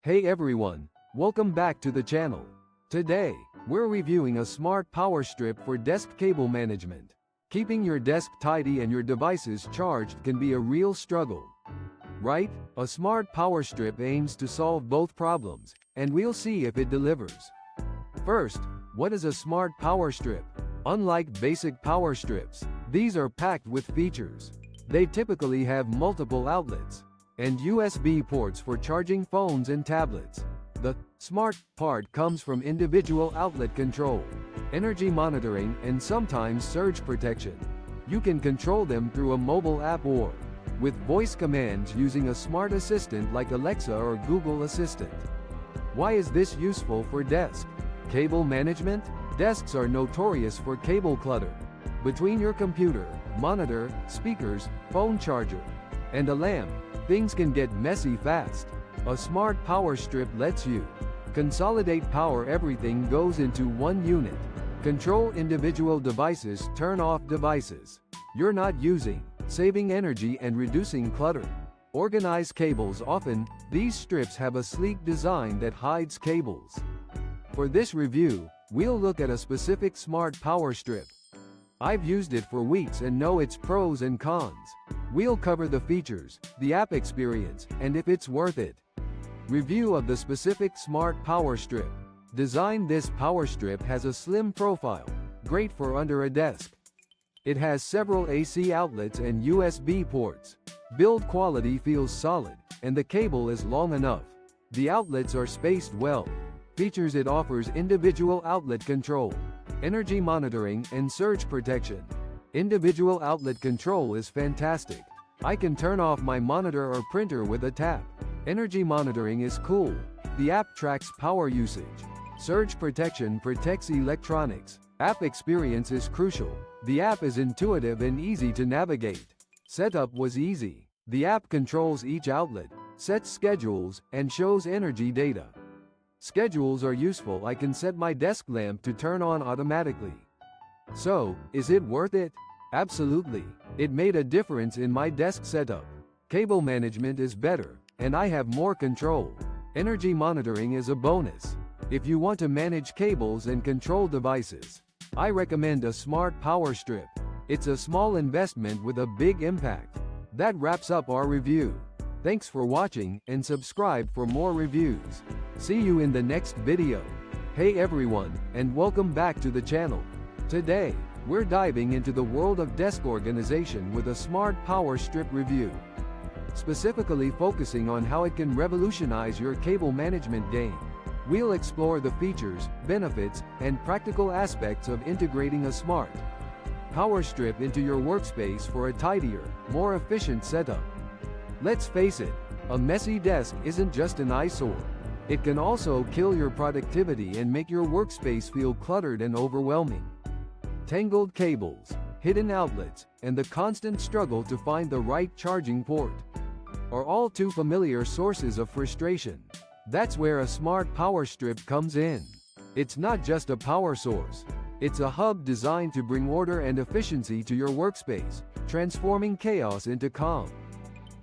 Hey everyone, welcome back to the channel. Today, we're reviewing a smart power strip for desk cable management. Keeping your desk tidy and your devices charged can be a real struggle. Right? A smart power strip aims to solve both problems, and we'll see if it delivers. First, what is a smart power strip? Unlike basic power strips, these are packed with features. They typically have multiple outlets and USB ports for charging phones and tablets. The smart part comes from individual outlet control, energy monitoring, and sometimes surge protection. You can control them through a mobile app or with voice commands using a smart assistant like Alexa or Google Assistant. Why is this useful for desk cable management? Desks are notorious for cable clutter. Between your computer, monitor, speakers, phone charger, and a lamp, things can get messy fast. A smart power strip lets you consolidate power. Everything goes into one unit. Control individual devices, turn off devices you're not using, saving energy and reducing clutter. Organize cables. Often, these strips have a sleek design that hides cables. For this review, we'll look at a specific smart power strip. I've used it for weeks and know its pros and cons. We'll cover the features, the app experience, and if it's worth it. Review of the specific smart power strip. Design. This power strip has a slim profile, great for under a desk. It has several AC outlets and USB ports. Build quality feels solid, and the cable is long enough. The outlets are spaced well. Features. It offers individual outlet control, energy monitoring, and surge protection. Individual outlet control is fantastic. I can turn off my monitor or printer with a tap. Energy monitoring is cool. The app tracks power usage. Surge protection protects electronics. App experience is crucial. The app is intuitive and easy to navigate. Setup was easy. The app controls each outlet, sets schedules, and shows energy data. Schedules are useful. I can set my desk lamp to turn on automatically. So, is it worth it? Absolutely. It made a difference in my desk setup. Cable management is better, and I have more control. Energy monitoring is a bonus. If you want to manage cables and control devices, I recommend a smart power strip. It's a small investment with a big impact. That wraps up our review. Thanks for watching, and subscribe for more reviews. See you in the next video. Hey everyone, and welcome back to the channel. Today, we're diving into the world of desk organization with a smart power strip review, specifically focusing on how it can revolutionize your cable management game. We'll explore the features, benefits, and practical aspects of integrating a smart power strip into your workspace for a tidier, more efficient setup. Let's face it, a messy desk isn't just an eyesore. It can also kill your productivity and make your workspace feel cluttered and overwhelming. Tangled cables, hidden outlets, and the constant struggle to find the right charging port are all too familiar sources of frustration. That's where a smart power strip comes in. It's not just a power source. It's a hub designed to bring order and efficiency to your workspace, transforming chaos into calm.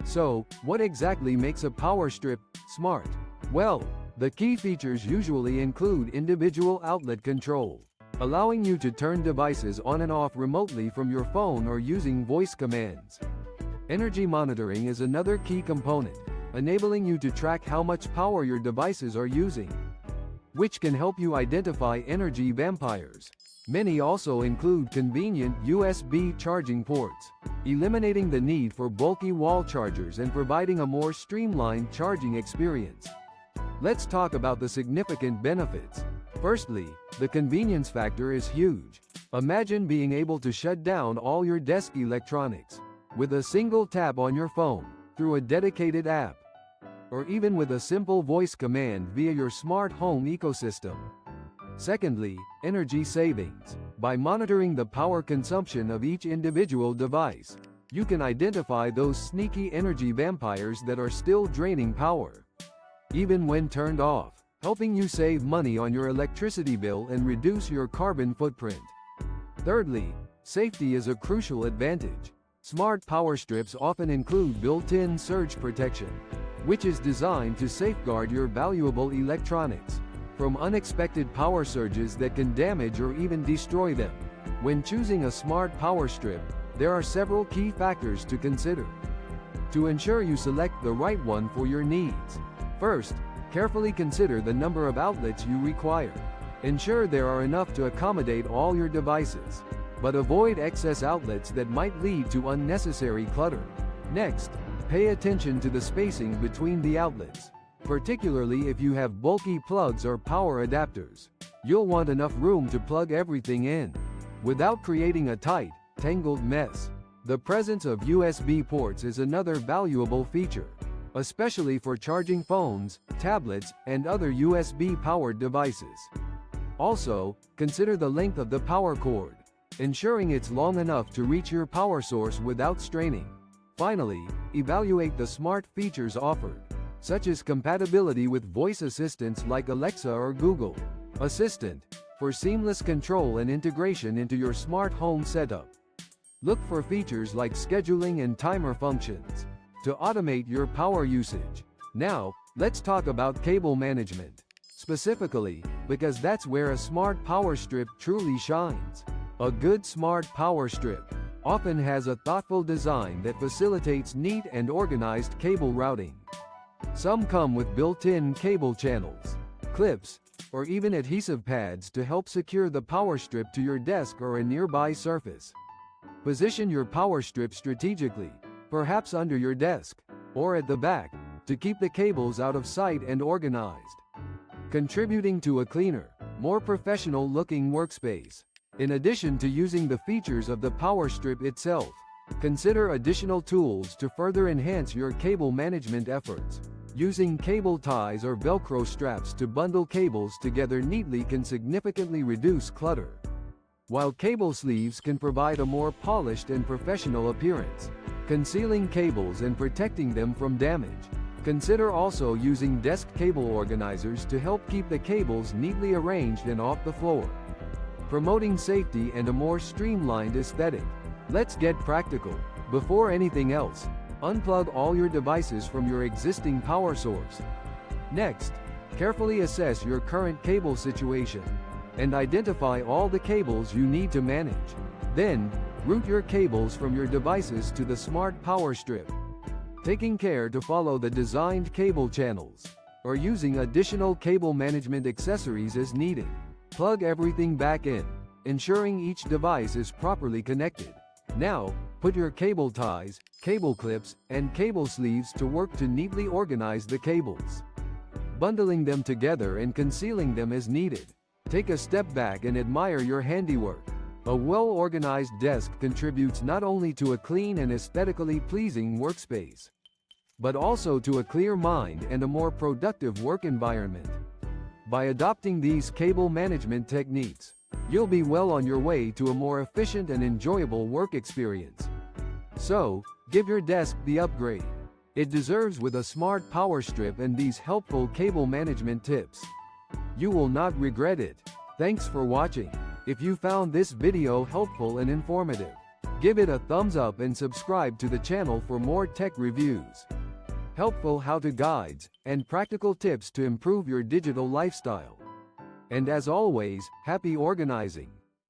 So, what exactly makes a power strip smart? Well, the key features usually include individual outlet control, allowing you to turn devices on and off remotely from your phone or using voice commands. Energy monitoring is another key component, enabling you to track how much power your devices are using, which can help you identify energy vampires. Many also include convenient USB charging ports, eliminating the need for bulky wall chargers and providing a more streamlined charging experience. Let's talk about the significant benefits. Firstly, the convenience factor is huge. Imagine being able to shut down all your desk electronics with a single tap on your phone, through a dedicated app, or even with a simple voice command via your smart home ecosystem. Secondly, energy savings. By monitoring the power consumption of each individual device, you can identify those sneaky energy vampires that are still draining power, even when turned off, helping you save money on your electricity bill and reduce your carbon footprint. Thirdly, safety is a crucial advantage. Smart power strips often include built-in surge protection. which is designed to safeguard your valuable electronics from unexpected power surges that can damage or even destroy them. When choosing a smart power strip, there are several key factors to consider to ensure you select the right one for your needs. First, carefully consider the number of outlets you require. Ensure there are enough to accommodate all your devices, but avoid excess outlets that might lead to unnecessary clutter. Next, pay attention to the spacing between the outlets, particularly if you have bulky plugs or power adapters. You'll want enough room to plug everything in without creating a tight, tangled mess. The presence of USB ports is another valuable feature, especially for charging phones, tablets, and other USB-powered devices. Also, consider the length of the power cord, ensuring it's long enough to reach your power source without straining. Finally, evaluate the smart features offered, such as compatibility with voice assistants like Alexa or Google Assistant, for seamless control and integration into your smart home setup. Look for features like scheduling and timer functions to automate your power usage. Now, let's talk about cable management, specifically, because that's where a smart power strip truly shines. A good smart power strip often has a thoughtful design that facilitates neat and organized cable routing. Some come with built-in cable channels, clips, or even adhesive pads to help secure the power strip to your desk or a nearby surface. Position your power strip strategically, perhaps under your desk, or at the back, to keep the cables out of sight and organized, contributing to a cleaner, more professional-looking workspace. In addition to using the features of the power strip itself, consider additional tools to further enhance your cable management efforts. Using cable ties or Velcro straps to bundle cables together neatly can significantly reduce clutter, while cable sleeves can provide a more polished and professional appearance, concealing cables and protecting them from damage. Consider also using desk cable organizers to help keep the cables neatly arranged and off the floor, promoting safety and a more streamlined aesthetic. Let's get practical. Before anything else, unplug all your devices from your existing power source. Next, carefully assess your current cable situation and identify all the cables you need to manage. Then, route your cables from your devices to the smart power strip, taking care to follow the designed cable channels, or using additional cable management accessories as needed. Plug everything back in, ensuring each device is properly connected. Now, put your cable ties, cable clips, and cable sleeves to work to neatly organize the cables, bundling them together and concealing them as needed. Take a step back and admire your handiwork. A well-organized desk contributes not only to a clean and aesthetically pleasing workspace, but also to a clear mind and a more productive work environment. By adopting these cable management techniques, you'll be well on your way to a more efficient and enjoyable work experience. So, give your desk the upgrade it deserves with a smart power strip and these helpful cable management tips. You will not regret it. Thanks for watching. If you found this video helpful and informative, give it a thumbs up and subscribe to the channel for more tech reviews, helpful how-to guides, and practical tips to improve your digital lifestyle. And as always, happy organizing!